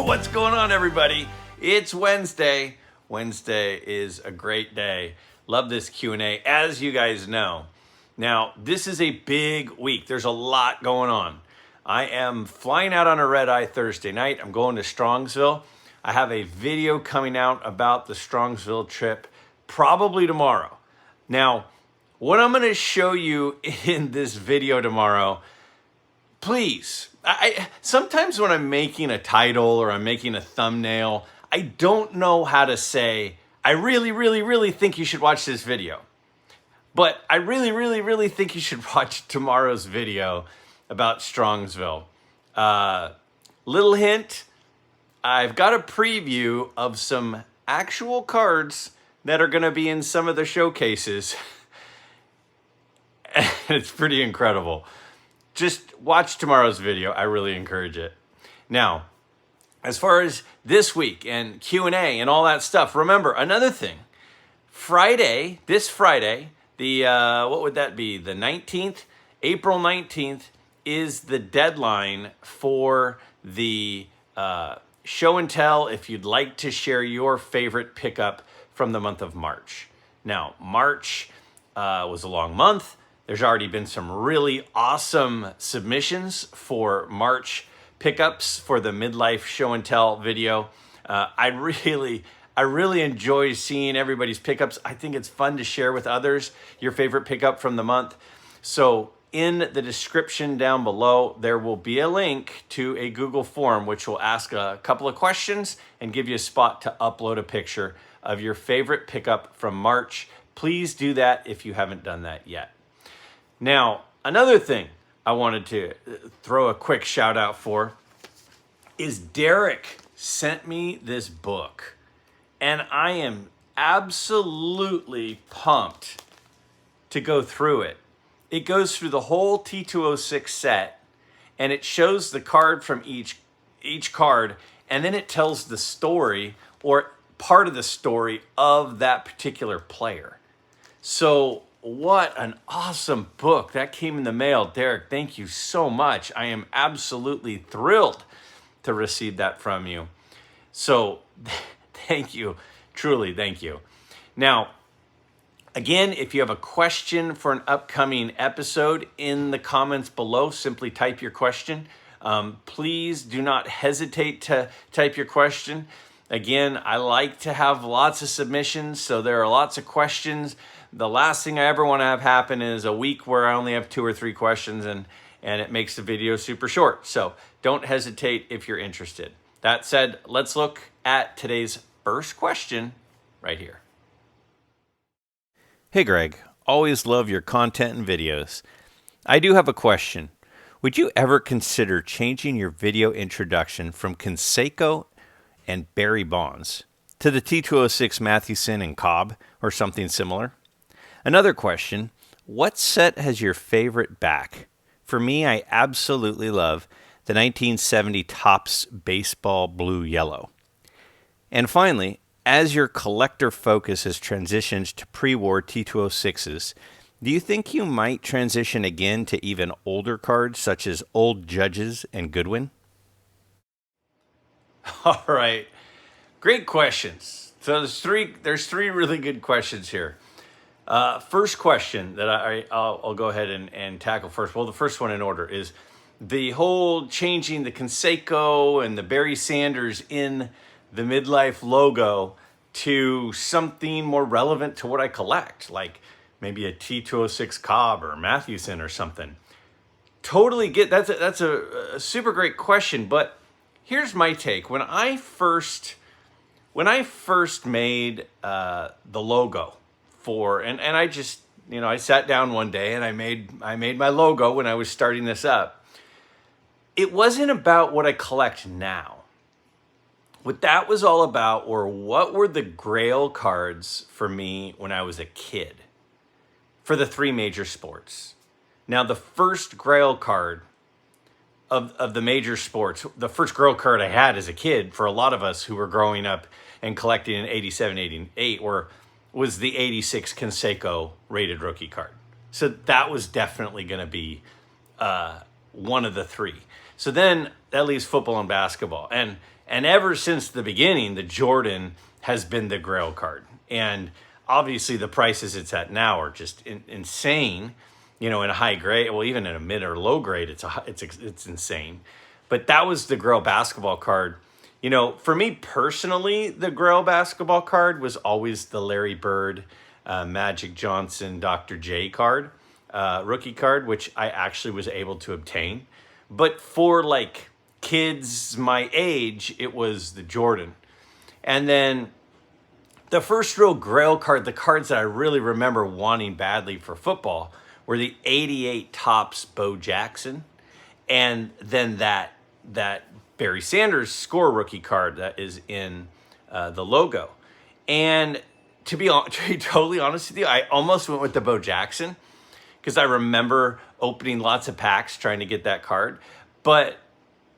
What's going on, everybody? It's Wednesday. Wednesday is a great day. Love this Q&A, as you guys know. Now, this is a big week. There's a lot going on. I am flying out on a red-eye Thursday night. I'm going to Strongsville. I have a video coming out about the Strongsville trip probably tomorrow. Now, what I'm going to show you in this video tomorrow, please, sometimes when I'm making a title or I'm making a thumbnail, I don't know how to say, I really think you should watch this video. But I really think you should watch tomorrow's video about Strongsville. Little hint, I've got a preview of some actual cards that are going to be in some of the showcases. It's pretty incredible. Just watch tomorrow's video. I really encourage it. Now, as far as this week and Q&A and all that stuff, remember another thing. This Friday, what would that be? The 19th, April 19th is the deadline for the show and tell if you'd like to share your favorite pickup from the month of March. Now, March was a long month. There's already been some really awesome submissions for March pickups for the MidLife show and tell video. I really enjoy seeing everybody's pickups. I think it's fun to share with others your favorite pickup from the month. So in the description down below, there will be a link to a Google form which will ask a couple of questions and give you a spot to upload a picture of your favorite pickup from March. Please do that if you haven't done that yet. Now, another thing I wanted to throw a quick shout out for is Derek sent me this book, and I am absolutely pumped to go through it. It goes through the whole T206 set, and it shows the card from each card, and then it tells the story or part of the story of that particular player. So what an awesome book. That came in the mail. Derek, thank you so much. I am absolutely thrilled to receive that from you. So thank you. Truly, thank you. Now, again, if you have a question for an upcoming episode, in the comments below, simply type your question. Please do not hesitate to type your question. Again, I like to have lots of submissions, so there are lots of questions. The last thing I ever want to have happen is a week where I only have 2 or 3 questions and it makes the video super short. So don't hesitate if you're interested. That said, let's look at today's first question right here. Hey Greg, always love your content and videos. I do have a question. Would you ever consider changing your video introduction from Canseco and Barry Bonds to the T206 Mathewson and Cobb or something similar? Another question, what set has your favorite back? For me, I absolutely love the 1970 Topps Baseball Blue Yellow. And finally, as your collector focus has transitioned to pre-war T206s, do you think you might transition again to even older cards such as Old Judges and Goodwin? All right, great questions. So there's three really good questions here. First question that I'll go ahead and tackle first. Well, the first one in order is the whole changing the Canseco and the Barry Sanders in the MidLife logo to something more relevant to what I collect, like maybe a T206 Cobb or Mathewson or something. Totally get that's a super great question, but here's my take. When I first made the logo for, and I just, I sat down one day and I made my logo when I was starting this up. It wasn't about what I collect now. What that was all about were what were the Grail cards for me when I was a kid for the 3 major sports. Now, the first Grail card of the major sports, the first Grail card I had as a kid for a lot of us who were growing up and collecting in 87, 88 was the 86 Canseco rated rookie card. So that was definitely going to be one of the 3. So then that leaves football and basketball. And And ever since the beginning, the Jordan has been the grail card. And obviously the prices it's at now are just insane. You know, in a high grade, well, even in a mid or low grade, it's insane. But that was the grail basketball card. You know, for me personally, the grail basketball card was always the Larry Bird, Magic Johnson, Dr. J card, rookie card, which I actually was able to obtain. But for like kids my age, it was the Jordan. And then the first real grail card, the cards that I really remember wanting badly for football, were the 88 Topps Bo Jackson, and then that Barry Sanders score rookie card that is in the logo. And to be totally honest with you, I almost went with the Bo Jackson because I remember opening lots of packs trying to get that card, but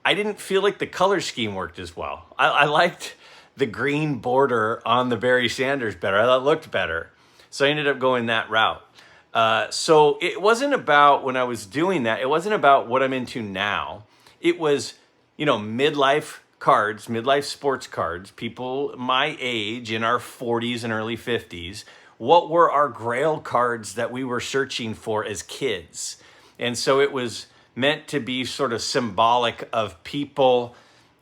I didn't feel like the color scheme worked as well. I liked the green border on the Barry Sanders better. I thought it looked better. So I ended up going that route. So it wasn't about, when I was doing that, it wasn't about what I'm into now. It was, you know, midlife cards, midlife sports cards, people my age in our 40s and early 50s. What were our grail cards that we were searching for as kids? And so it was meant to be sort of symbolic of people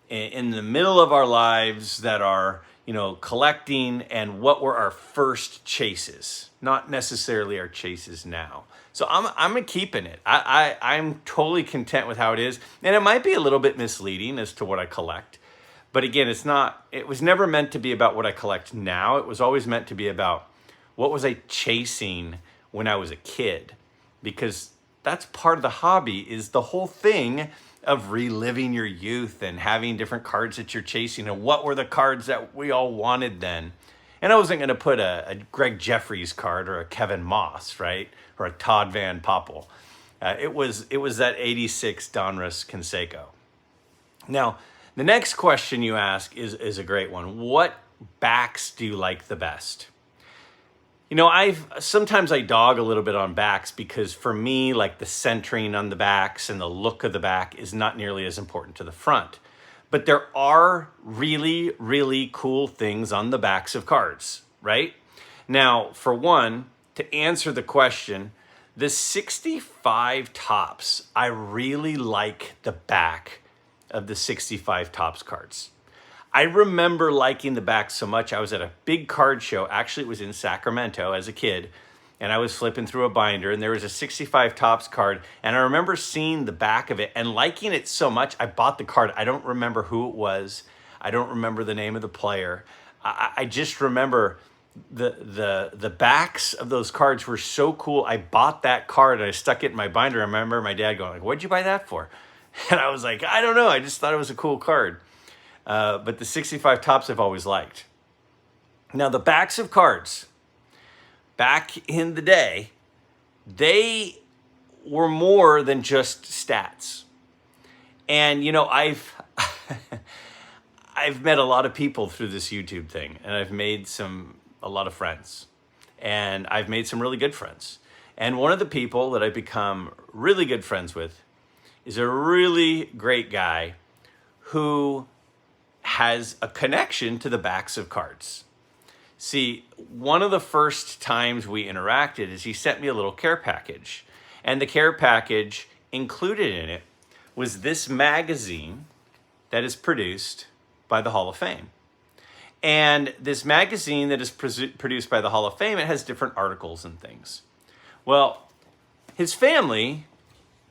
in the middle of our lives that are, you know, collecting, and what were our first chases, not necessarily our chases now. So I'm keeping it. I'm totally content with how it is. And it might be a little bit misleading as to what I collect. But again, it was never meant to be about what I collect now. It was always meant to be about what was I chasing when I was a kid. Because that's part of the hobby, is the whole thing of reliving your youth and having different cards that you're chasing, and what were the cards that we all wanted then. And I wasn't going to put a Greg Jeffries card or a Kevin Moss, right? Or a Todd Van Poppel. It was that 86 Donruss Canseco. Now, the next question you ask is a great one. What backs do you like the best? You know, sometimes I dog a little bit on backs because for me, like the centering on the backs and the look of the back is not nearly as important to the front. But there are really, really cool things on the backs of cards, right? Now, for one, to answer the question, the 65 Topps, I really like the back of the 65 Topps cards. I remember liking the back so much. I was at a big card show. Actually, it was in Sacramento as a kid. And I was flipping through a binder, and there was a 65 Topps card. And I remember seeing the back of it and liking it so much, I bought the card. I don't remember who it was. I don't remember the name of the player. I just remember the backs of those cards were so cool. I bought that card, and I stuck it in my binder. I remember my dad going, like, "What'd you buy that for?" And I was like, "I don't know. I just thought it was a cool card." But the 65 Topps I've always liked. Now, the backs of cards, back in the day, they were more than just stats. And, you know, I've met a lot of people through this YouTube thing, and I've made a lot of friends, and I've made some really good friends. And one of the people that I've become really good friends with is a really great guy who has a connection to the backs of cards. See, one of the first times we interacted is he sent me a little care package. And the care package included in it was this magazine that is produced by the Hall of Fame. And this magazine that is produced by the Hall of Fame, it has different articles and things. Well, his family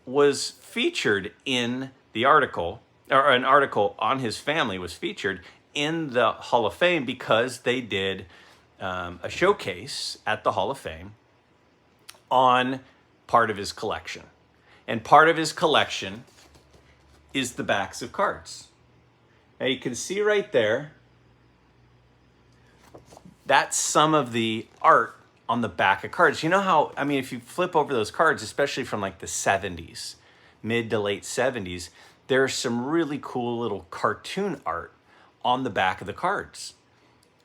was featured in the article, or an article on his family was featured in the Hall of Fame because they did a showcase at the Hall of Fame on part of his collection. And part of his collection is the backs of cards. Now you can see right there, that's some of the art on the back of cards. You know how, I mean, if you flip over those cards, especially from like the 70s, mid to late 70s, there's some really cool little cartoon art on the back of the cards.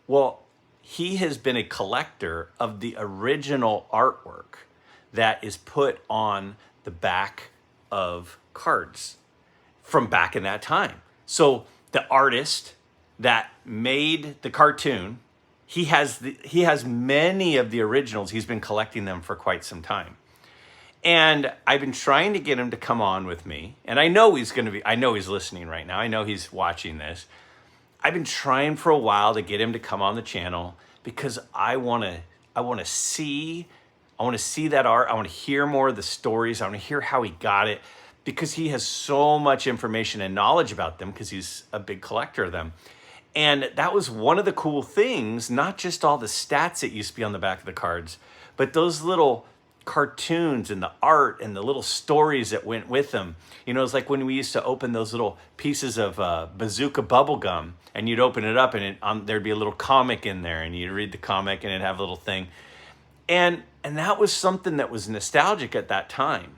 Well, he has been a collector of the original artwork that is put on the back of cards from back in that time. So the artist that made the cartoon, he has many of the originals. He's been collecting them for quite some time. And I've been trying to get him to come on with me. And I know he's listening right now. I know he's watching this. I've been trying for a while to get him to come on the channel because I want to see that art. I want to hear more of the stories. I want to hear how he got it because he has so much information and knowledge about them because he's a big collector of them. And that was one of the cool things, not just all the stats that used to be on the back of the cards, but those little cartoons and the art and the little stories that went with them. You know, it's like when we used to open those little pieces of bazooka bubble gum, and you'd open it up and there'd be a little comic in there, and you'd read the comic and it'd have a little thing. And that was something that was nostalgic at that time.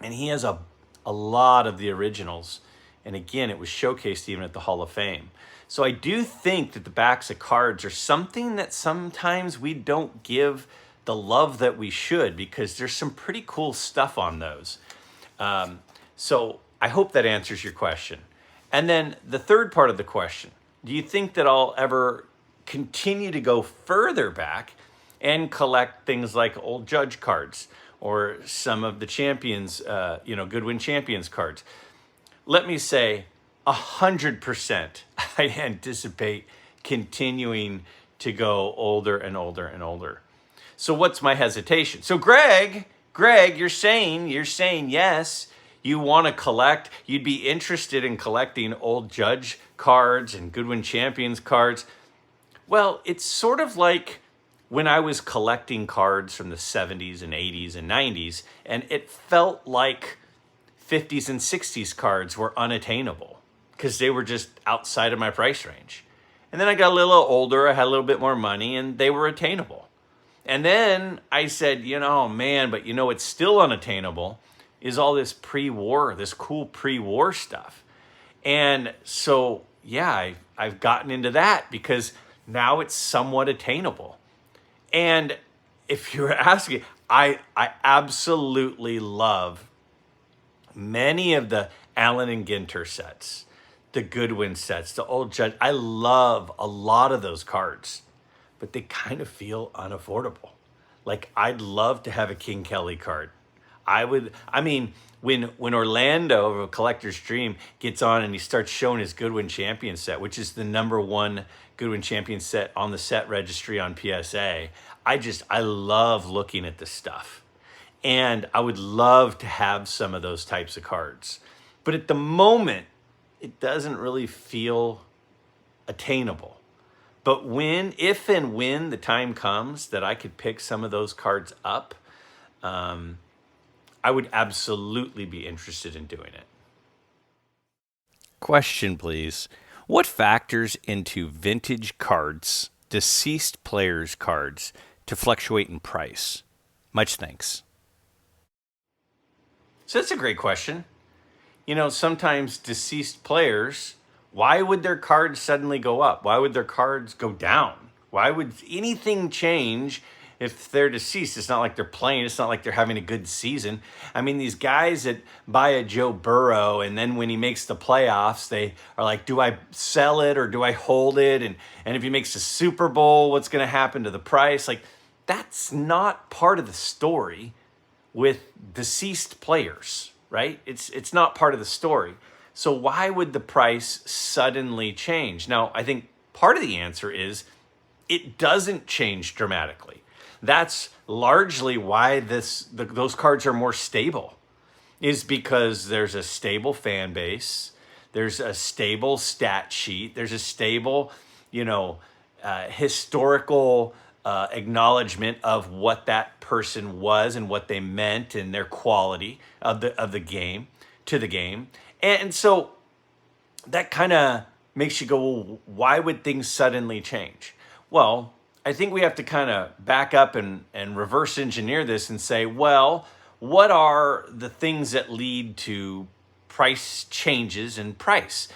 And he has a lot of the originals. And again, it was showcased even at the Hall of Fame. So I do think that the backs of cards are something that sometimes we don't give the love that we should, because there's some pretty cool stuff on those. So I hope that answers your question. And then the third part of the question, do you think that I'll ever continue to go further back and collect things like old Judge cards or some of the champions, Goodwin champions cards? Let me say 100% I anticipate continuing to go older and older and older. So what's my hesitation? So Greg, you're saying yes, you want to collect, you'd be interested in collecting old Judge cards and Goodwin champions cards. Well, it's sort of like when I was collecting cards from the 70s and 80s and 90s, and it felt like 50s and 60s cards were unattainable because they were just outside of my price range. And then I got a little older, I had a little bit more money, and they were attainable. And then I said, but what's still unattainable is all this pre-war, this cool pre-war stuff. And so, yeah, I've gotten into that because now it's somewhat attainable. And if you're asking, I absolutely love many of the Allen and Ginter sets, the Goodwin sets, the old Judge. I love a lot of those cards, but they kind of feel unaffordable. Like, I'd love to have a King Kelly card. When Orlando of A Collector's Dream gets on and he starts showing his Goodwin Champion set, which is the #1 Goodwin Champion set on the set registry on PSA, I love looking at this stuff. And I would love to have some of those types of cards. But at the moment, it doesn't really feel attainable. But if and when the time comes that I could pick some of those cards up, I would absolutely be interested in doing it. Question, please. What factors into vintage cards, deceased players' cards, to fluctuate in price? Much thanks. So that's a great question. Sometimes deceased players, why would their cards suddenly go up? Why would their cards go down? Why would anything change if they're deceased? It's not like they're playing. It's not like they're having a good season. I mean, these guys that buy a Joe Burrow, and then when he makes the playoffs, they are like, do I sell it or do I hold it? And if he makes the Super Bowl, what's going to happen to the price? Like, that's not part of the story with deceased players, right? It's not part of the story. So why would the price suddenly change? Now, I think part of the answer is it doesn't change dramatically. That's largely why those cards are more stable, is because there's a stable fan base, there's a stable stat sheet, there's a stable, historical acknowledgement of what that person was and what they meant and their quality of the game to the game. And so that kind of makes you go, well, why would things suddenly change? Well, I think we have to kind of back up and reverse engineer this and say, well, what are the things that lead to price changes in price?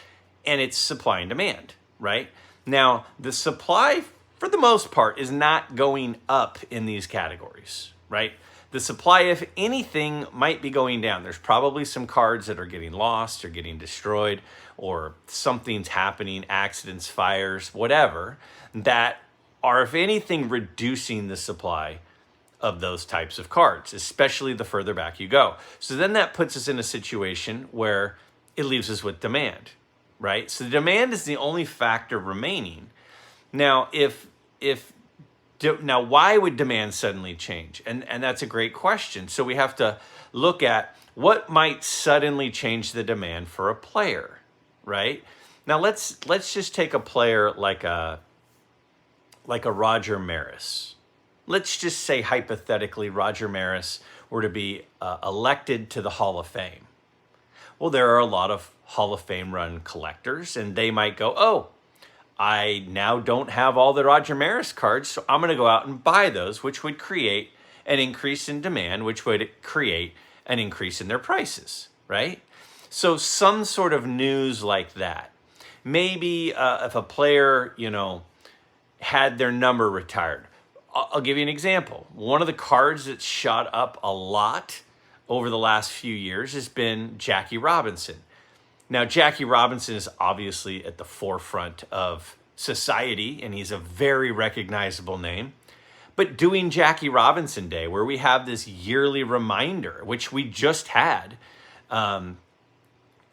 And it's supply and demand, right? Now, the supply, for the most part, is not going up in these categories, right? The supply, if anything, might be going down. There's probably some cards that are getting lost or getting destroyed, or something's happening, accidents, fires, whatever, that are, if anything, reducing the supply of those types of cards, especially the further back you go. So then that puts us in a situation where it leaves us with demand, right? So the demand is the only factor remaining. Now, now why would demand suddenly change? And that's a great question. So we have to look at what might suddenly change the demand for a player, right? Now let's just take a player like a Roger Maris. Let's just say hypothetically Roger Maris were to be elected to the Hall of Fame. Well, there are a lot of Hall of Fame run collectors, and they might go, oh, I now don't have all the Roger Maris cards, so I'm going to go out and buy those, which would create an increase in demand, which would create an increase in their prices, right? So some sort of news like that. Maybe if a player, had their number retired. I'll give you an example. One of the cards that's shot up a lot over the last few years has been Jackie Robinson. Now, Jackie Robinson is obviously at the forefront of society, and he's a very recognizable name. But doing Jackie Robinson Day, where we have this yearly reminder, which we just had,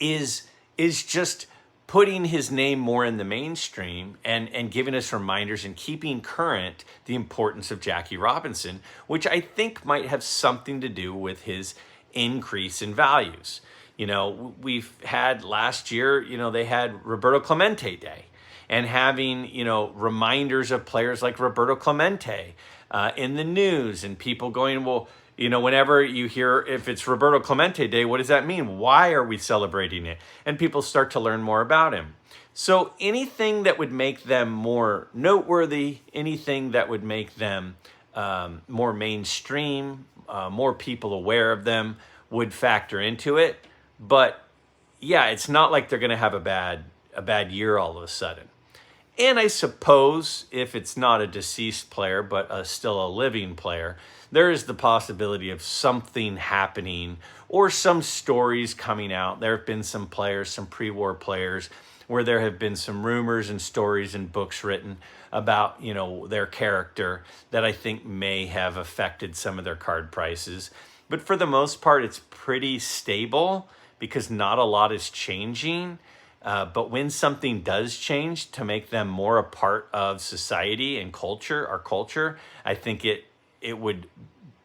is just putting his name more in the mainstream and giving us reminders and keeping current the importance of Jackie Robinson, which I think might have something to do with his increase in values. We've had last year, they had Roberto Clemente Day, and having, reminders of players like Roberto Clemente in the news, and people going, well, whenever you hear if it's Roberto Clemente Day, what does that mean? Why are we celebrating it? And people start to learn more about him. So anything that would make them more noteworthy, anything that would make them more mainstream, more people aware of them, would factor into it. But yeah, it's not like they're going to have a bad year all of a sudden. And I suppose if it's not a deceased player, but still a living player, there is the possibility of something happening or some stories coming out. There have been some players, some pre-war players, where there have been some rumors and stories and books written about, their character that I think may have affected some of their card prices. But for the most part, it's pretty stable because not a lot is changing. But when something does change to make them more a part of society and culture, our culture, I think it would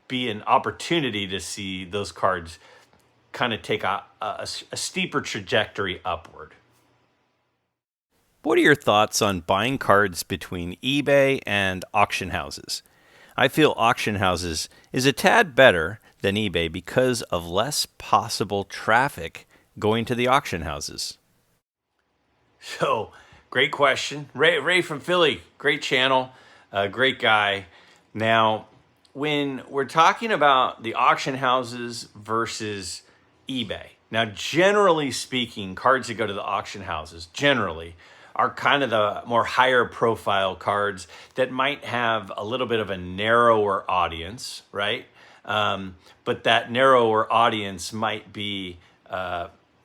be an opportunity to see those cards kind of take a steeper trajectory upward. What are your thoughts on buying cards between eBay and auction houses? I feel auction houses is a tad better than eBay because of less possible traffic going to the auction houses. So, great question. Ray from Philly, great channel, great guy. Now, when we're talking about the auction houses versus eBay, now generally speaking, cards that go to the auction houses generally are kind of the more higher profile cards that might have a little bit of a narrower audience, right? But that narrower audience might be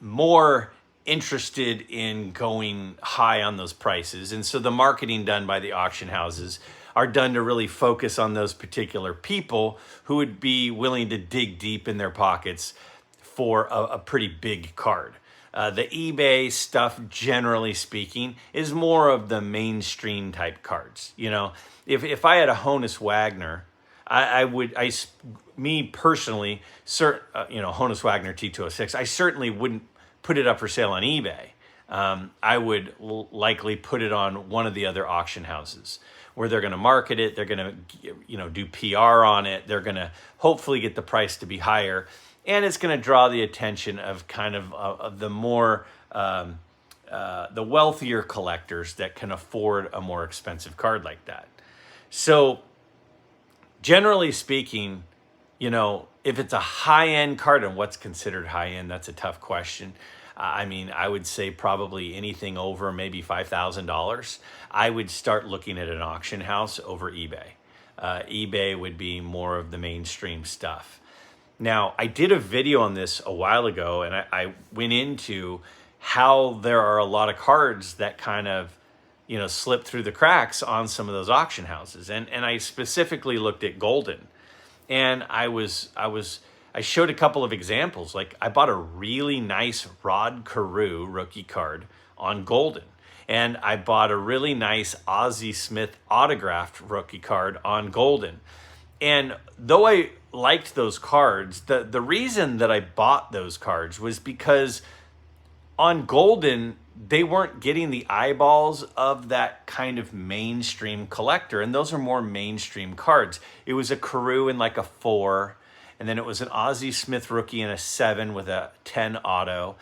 more interested in going high on those prices. And so the marketing done by the auction houses are done to really focus on those particular people who would be willing to dig deep in their pockets for a pretty big card. The eBay stuff, generally speaking, is more of the mainstream type cards. If I had a Honus Wagner, me personally, Honus Wagner T206, I certainly wouldn't put it up for sale on eBay. I would likely put it on one of the other auction houses where they're going to market it. They're going to, do PR on it. They're going to hopefully get the price to be higher, and it's going to draw the attention of kind of the more the wealthier collectors that can afford a more expensive card like that. So, generally speaking, if it's a high-end card, and what's considered high-end, that's a tough question. I would say probably anything over maybe $5,000. I would start looking at an auction house over eBay. eBay would be more of the mainstream stuff. Now, I did a video on this a while ago, and I went into how there are a lot of cards that kind of, slip through the cracks on some of those auction houses. And I specifically looked at Golden. And I showed a couple of examples. Like, I bought a really nice Rod Carew rookie card on Golden. And I bought a really nice Ozzie Smith autographed rookie card on Golden. And though I liked those cards, the reason that I bought those cards was because on Golden, they weren't getting the eyeballs of that kind of mainstream collector. And those are more mainstream cards. It was a Carew in like a 4, and then it was an Ozzie Smith rookie in a 7 with a 10 auto.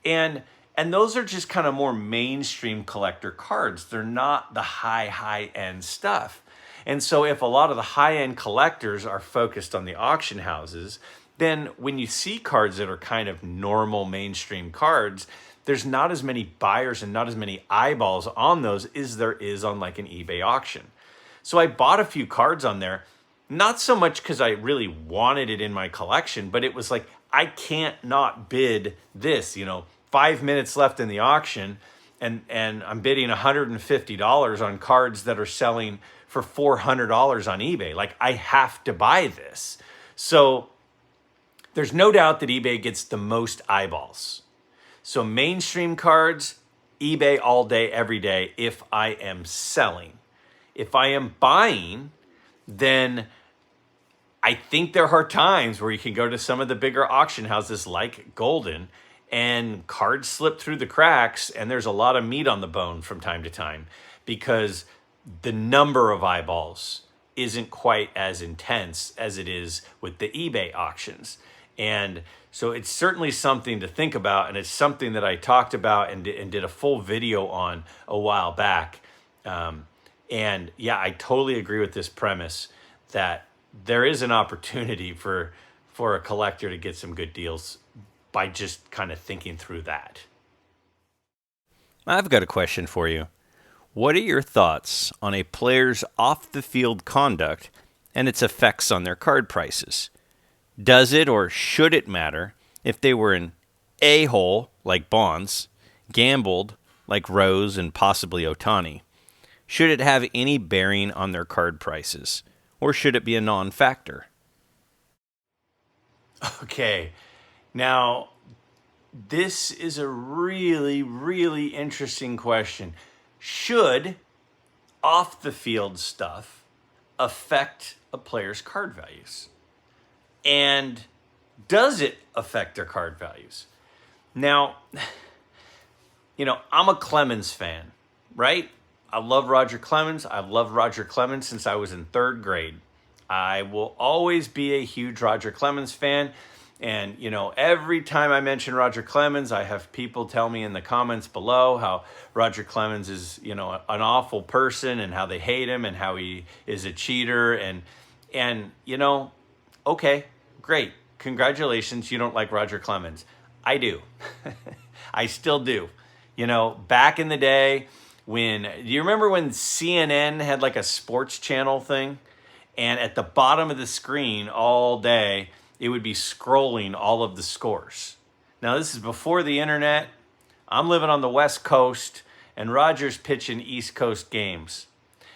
And those are just kind of more mainstream collector cards. They're not the high-end stuff. And so if a lot of the high-end collectors are focused on the auction houses, then when you see cards that are kind of normal mainstream cards, there's not as many buyers and not as many eyeballs on those as there is on like an eBay auction. So I bought a few cards on there, not so much because I really wanted it in my collection, but it was like, I can't not bid this, 5 minutes left in the auction, and I'm bidding $150 on cards that are selling for $400 on eBay. Like, I have to buy this. So there's no doubt that eBay gets the most eyeballs. So mainstream cards, eBay all day, every day, if I am selling. If I am buying, then I think there are times where you can go to some of the bigger auction houses like Golden, and cards slip through the cracks, and there's a lot of meat on the bone from time to time because the number of eyeballs isn't quite as intense as it is with the eBay auctions. And so it's certainly something to think about, and it's something that I talked about and did a full video on a while back. And yeah, I totally agree with this premise that there is an opportunity for a collector to get some good deals by just kind of thinking through that. I've got a question for you. What are your thoughts on a player's off-the-field conduct and its effects on their card prices? Does it or should it matter if they were an a-hole like Bonds, gambled like Rose and possibly Ohtani? Should it have any bearing on their card prices, or should it be a non-factor? Okay, now this is a really, really interesting question. Should off-the-field stuff affect a player's card values? And does it affect their card values? Now, I'm a Clemens fan, right? I love Roger Clemens. I've loved Roger Clemens since I was in 3rd grade. I will always be a huge Roger Clemens fan. And, every time I mention Roger Clemens, I have people tell me in the comments below how Roger Clemens is, an awful person and how they hate him and how he is a cheater. And okay, great. Congratulations. You don't like Roger Clemens. I do. I still do. Back in the day do you remember when CNN had like a sports channel thing? And at the bottom of the screen all day, it would be scrolling all of the scores. Now, this is before the internet. I'm living on the West Coast, and Roger's pitching East Coast games.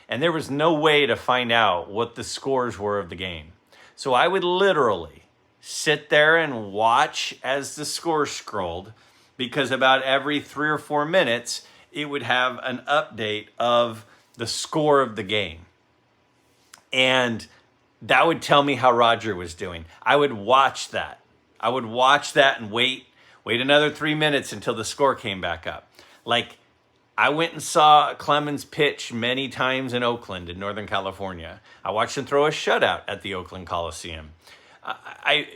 And there was no way to find out what the scores were of the game. So I would literally sit there and watch as the score scrolled, because about every 3 or 4 minutes, it would have an update of the score of the game. And that would tell me how Roger was doing. I would watch that. And wait another 3 minutes until the score came back up. Like, I went and saw Clemens pitch many times in Oakland in Northern California. I watched him throw a shutout at the Oakland Coliseum. I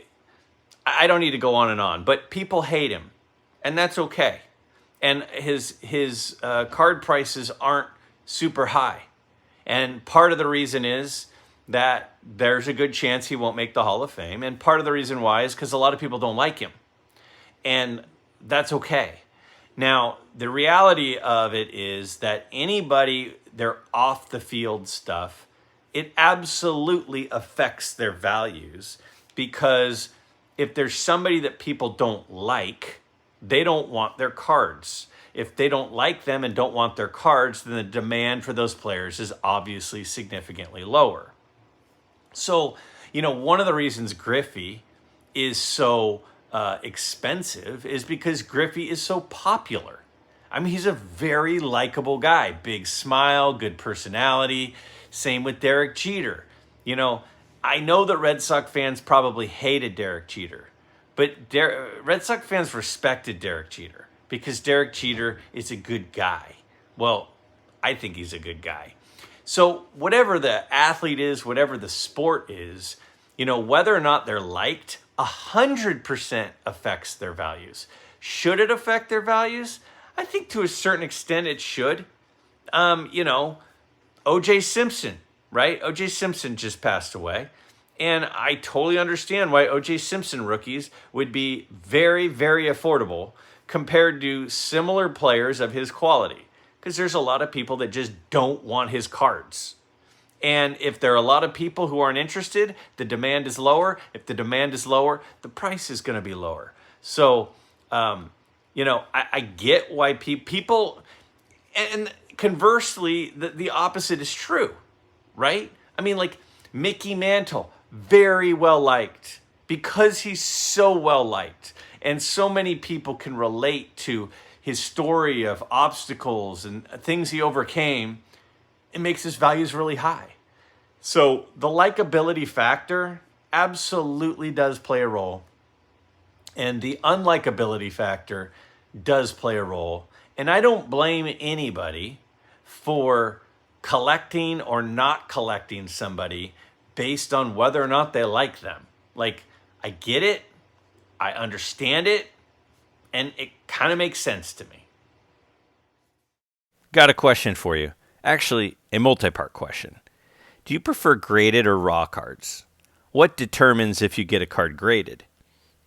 don't need to go on and on, but people hate him, and that's okay. And his card prices aren't super high. And part of the reason is that there's a good chance he won't make the Hall of Fame. And part of the reason why is because a lot of people don't like him. And that's okay. Now, the reality of it is that anybody, their off the field stuff it absolutely affects their values, because if there's somebody that people don't like, they don't want their cards. If they don't like them and don't want their cards, then the demand for those players is obviously significantly lower. So, one of the reasons Griffey is so expensive is because Griffey is so popular. I mean, he's a very likable guy. Big smile, good personality. Same with Derek Jeter. I know that Red Sox fans probably hated Derek Jeter, but Red Sox fans respected Derek Jeter because Derek Jeter is a good guy. Well, I think he's a good guy. So whatever the athlete is, whatever the sport is, whether or not they're liked, 100% affects their values. Should it affect their values? I think to a certain extent it should. O.J. Simpson, right? O.J. Simpson just passed away. And I totally understand why O.J. Simpson rookies would be very, very affordable compared to similar players of his quality. Because there's a lot of people that just don't want his cards. And if there are a lot of people who aren't interested, the demand is lower. If the demand is lower, the price is going to be lower. So, I get why people, and conversely, the opposite is true, right? I mean, like Mickey Mantle, very well liked because he's so well liked. And so many people can relate to his story of obstacles and things he overcame. It makes his values really high. So the likability factor absolutely does play a role. And the unlikability factor does play a role. And I don't blame anybody for collecting or not collecting somebody based on whether or not they like them. Like, I get it, I understand it, and it kind of makes sense to me. Got a question for you. Actually, a multi-part question. Do you prefer graded or raw cards? What determines if you get a card graded?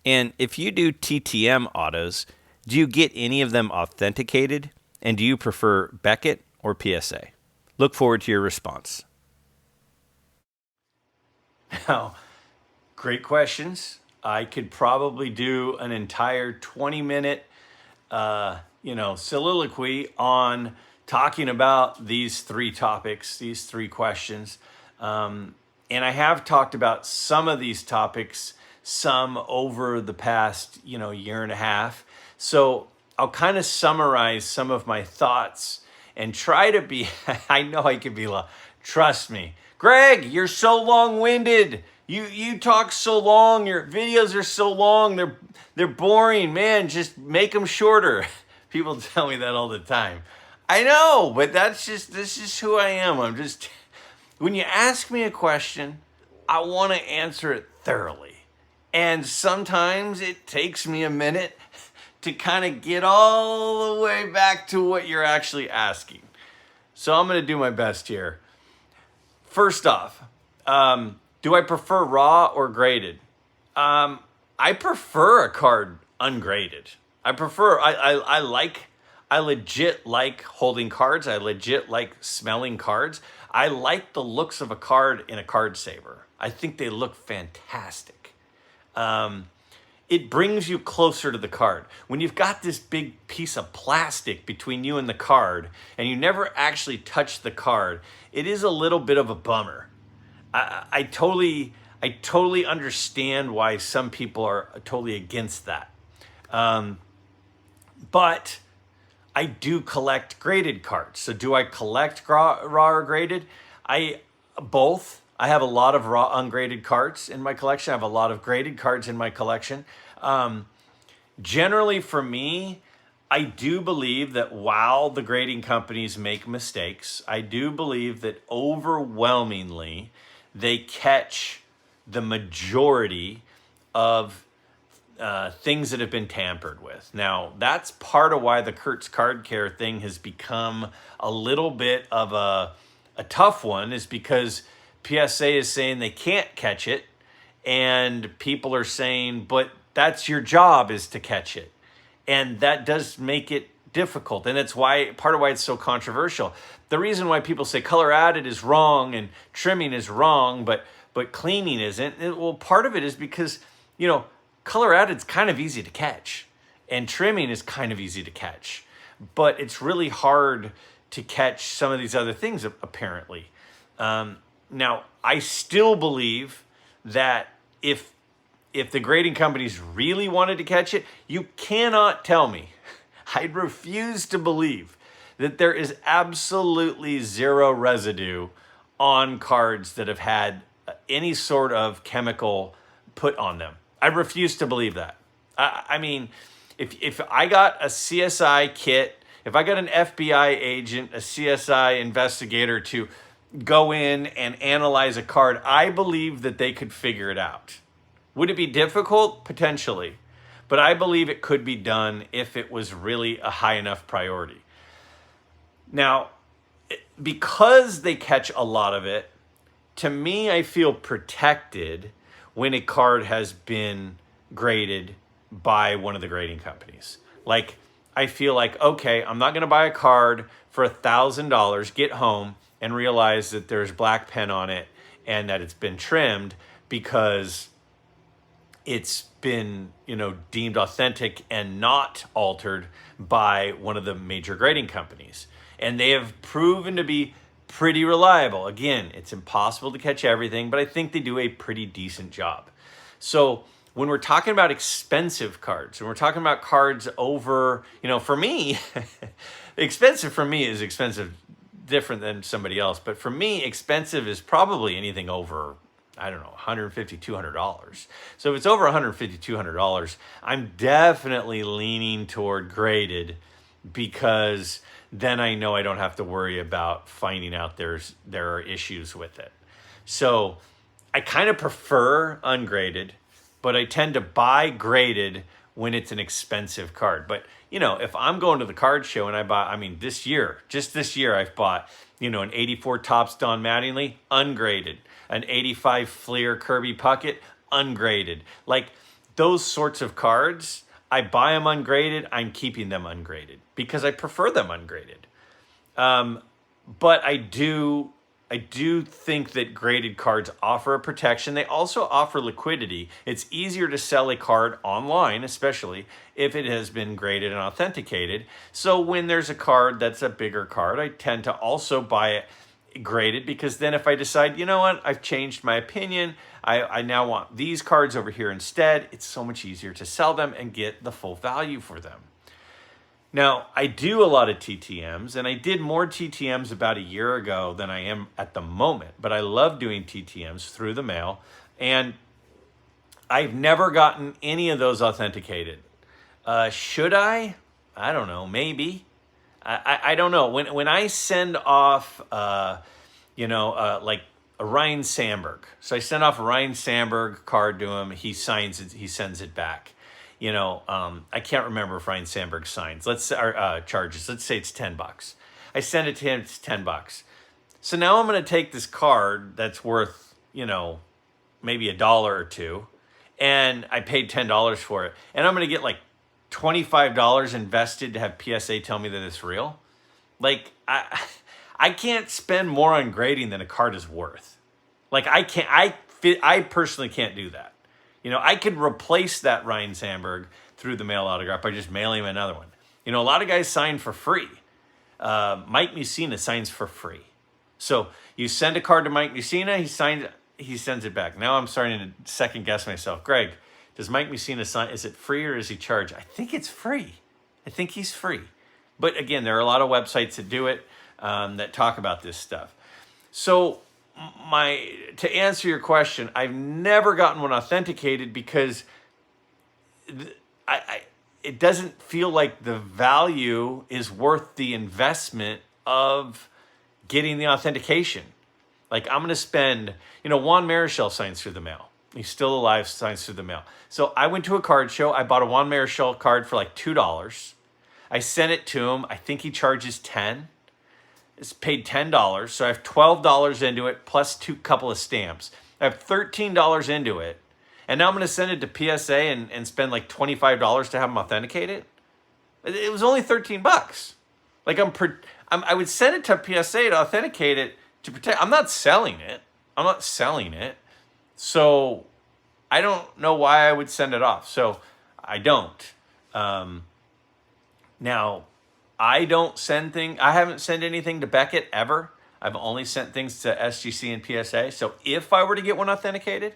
And if you do TTM autos, do you get any of them authenticated? And do you prefer Beckett or PSA? Look forward to your response. Now, great questions. I could probably do an entire 20-minute, soliloquy on talking about these three topics, these three questions. And I have talked about some of these topics, some over the past, year and a half. So I'll kind of summarize some of my thoughts and try to be, I know I can be, trust me. Greg, you're so long-winded. You talk so long. Your videos are so long. They're boring, man. Just make them shorter. People tell me that all the time. I know, but this is who I am. When you ask me a question, I want to answer it thoroughly. And sometimes it takes me a minute to kind of get all the way back to what you're actually asking. So I'm going to do my best here. First off, do I prefer raw or graded? I prefer a card ungraded. I legit like holding cards. I legit like smelling cards. I like the looks of a card in a card saver. I think they look fantastic. It brings you closer to the card. When you've got this big piece of plastic between you and the card and you never actually touch the card, it is a little bit of a bummer. I totally understand why some people are totally against that. But I do collect graded cards. So do I collect raw or graded? Both. I have a lot of raw ungraded cards in my collection. I have a lot of graded cards in my collection. Generally for me, I do believe that while the grading companies make mistakes, I do believe that overwhelmingly they catch the majority of things that have been tampered with. Now, that's part of why the Kurtz Card Care thing has become a little bit of a tough one, is because PSA is saying they can't catch it, and people are saying, but that's your job, is to catch it. And that does make it difficult, and it's why part of why it's so controversial. The reason why people say color added is wrong and trimming is wrong, but cleaning isn't. Well, part of it is because, you know, color added is kind of easy to catch, and trimming is kind of easy to catch, but it's really hard to catch some of these other things apparently. Now, I still believe that if the grading companies really wanted to catch it, you cannot tell me. I refuse to believe that there is absolutely zero residue on cards that have had any sort of chemical put on them. I refuse to believe that. I mean, if I got a CSI kit, if I got an FBI agent, a CSI investigator to go in and analyze a card, I believe that they could figure it out. Would it be difficult? Potentially. But I believe it could be done if it was really a high enough priority. Now, because they catch a lot of it, to me, I feel protected when a card has been graded by one of the grading companies. Like, I feel like, okay, I'm not going to buy a card for $1,000, get home, and realize that there's black pen on it and that it's been trimmed because it's been, you know, deemed authentic and not altered by one of the major grading companies. And they have proven to be pretty reliable. Again, it's impossible to catch everything, but I think they do a pretty decent job. So when we're talking about expensive cards, and we're talking about cards over, you know, for me, expensive for me is expensive different than somebody else. But for me, expensive is probably anything over, I don't know, $150, $200. So if it's over $150, $200, I'm definitely leaning toward graded, because then I know I don't have to worry about finding out there are issues with it. So I kind of prefer ungraded, but I tend to buy graded when it's an expensive card. But, you know, if I'm going to the card show and I buy, I mean, just this year, I've bought, you know, an 84 Topps Don Mattingly, ungraded, an 85 Fleer Kirby Puckett, ungraded. Like, those sorts of cards, I buy them ungraded, I'm keeping them ungraded because I prefer them ungraded. But I do think that graded cards offer a protection. They also offer liquidity. It's easier to sell a card online, especially if it has been graded and authenticated. So when there's a card that's a bigger card, I tend to also buy it graded, because then if I decide, you know what, I've changed my opinion, I now want these cards over here instead, it's so much easier to sell them and get the full value for them. Now, I do a lot of TTMs, and I did more TTMs about a year ago than I am at the moment, but I love doing TTMs through the mail, and I've never gotten any of those authenticated. Should I? I don't know, maybe. I don't know. When I send off, like a Ryan Sandberg, so I send off a Ryan Sandberg card to him, he signs it, he sends it back. You know, I can't remember if Ryan Sandberg signs. Charges. Let's say it's $10. I send it to him. It's $10. So now I'm going to take this card that's worth, you know, maybe $1 or $2, and I paid $10 for it, and I'm going to get like $25 invested to have PSA tell me that it's real. Like, I can't spend more on grading than a card is worth. Like, I personally can't do that. You know, I could replace that Ryan Sandberg through the mail autograph by just mailing him another one. You know, a lot of guys sign for free. Mike Mussina signs for free. So you send a card to Mike Mussina, he sends it back. Now I'm starting to second guess myself. Greg, does Mike Mussina sign? Is it free or is he charged? I think it's free. I think he's free. But again, there are a lot of websites that do it, that talk about this stuff. So to answer your question, I've never gotten one authenticated because it doesn't feel like the value is worth the investment of getting the authentication. Like, I'm going to spend, you know, Juan Marichal signs through the mail. He's still alive, signs through the mail. So I went to a card show. I bought a Juan Marichal card for like $2. I sent it to him. I think he charges $10. It's paid $10, so I have $12 into it plus couple of stamps. I have $13 into it, and now I'm going to send it to PSA and spend like $25 to have them authenticate it? It was only $13. Like I would send it to PSA to authenticate it to protect. I'm not selling it. So I don't know why I would send it off. So I don't. Now, I haven't sent anything to Beckett ever. I've only sent things to SGC and PSA. So if I were to get one authenticated,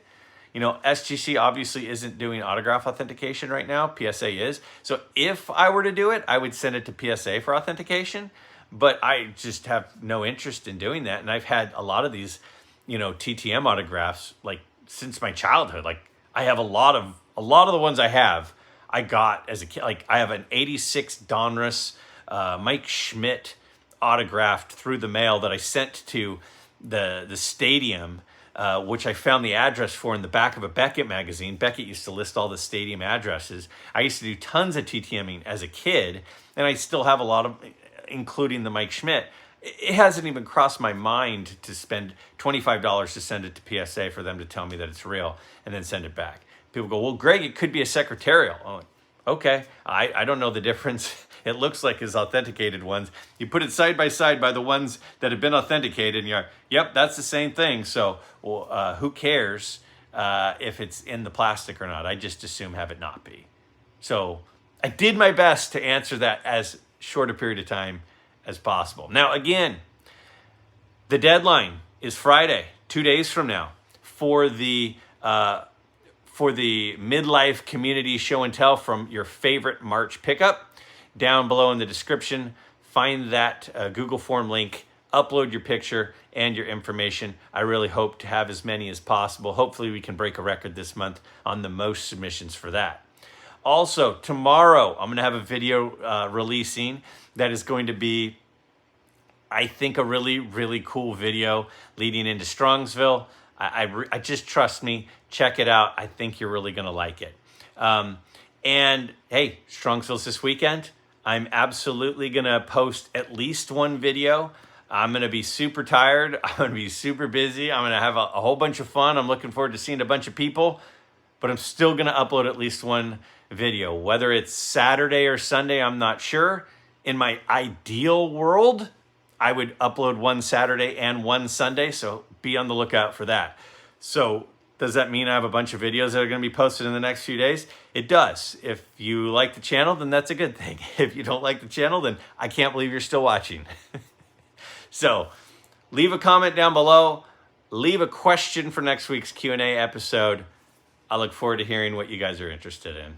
SGC obviously isn't doing autograph authentication right now. PSA is. So if I were to do it, I would send it to PSA for authentication. But I just have no interest in doing that. And I've had a lot of these, TTM autographs, like since my childhood. Like I have a lot of the ones I got as a kid. Like I have an 86 Donruss Mike Schmidt autographed through the mail that I sent to the stadium, which I found the address for in the back of a Beckett magazine. Beckett used to list all the stadium addresses. I used to do tons of TTMing as a kid, and I still have a lot of, including the Mike Schmidt. It hasn't even crossed my mind to spend $25 to send it to PSA for them to tell me that it's real and then send it back. People go, well, Greg, it could be a secretarial. I'm like, okay, I don't know the difference. It looks like his authenticated ones. You put it side by side by the ones that have been authenticated, and you're like, yep, that's the same thing. So who cares if it's in the plastic or not? I just assume have it not be. So I did my best to answer that as short a period of time as possible. Now, again, the deadline is Friday, 2 days from now, for the MidLife Community Show and Tell from your favorite March pickup. Down below in the description, find that Google form link, upload your picture and your information. I really hope to have as many as possible. Hopefully we can break a record this month on the most submissions for that. Also, tomorrow I'm going to have a video releasing that is going to be, I think, a really, really cool video leading into Strongsville. I just trust me. Check it out. I think you're really going to like it. And hey, Strongsville's this weekend. I'm absolutely going to post at least one video. I'm going to be super tired. I'm going to be super busy. I'm going to have a whole bunch of fun. I'm looking forward to seeing a bunch of people, but I'm still going to upload at least one video. Whether it's Saturday or Sunday, I'm not sure. In my ideal world, I would upload one Saturday and one Sunday, so be on the lookout for that. So does that mean I have a bunch of videos that are going to be posted in the next few days? It does. If you like the channel, then that's a good thing. If you don't like the channel, then I can't believe you're still watching. So leave a comment down below. Leave a question for next week's Q&A episode. I look forward to hearing what you guys are interested in.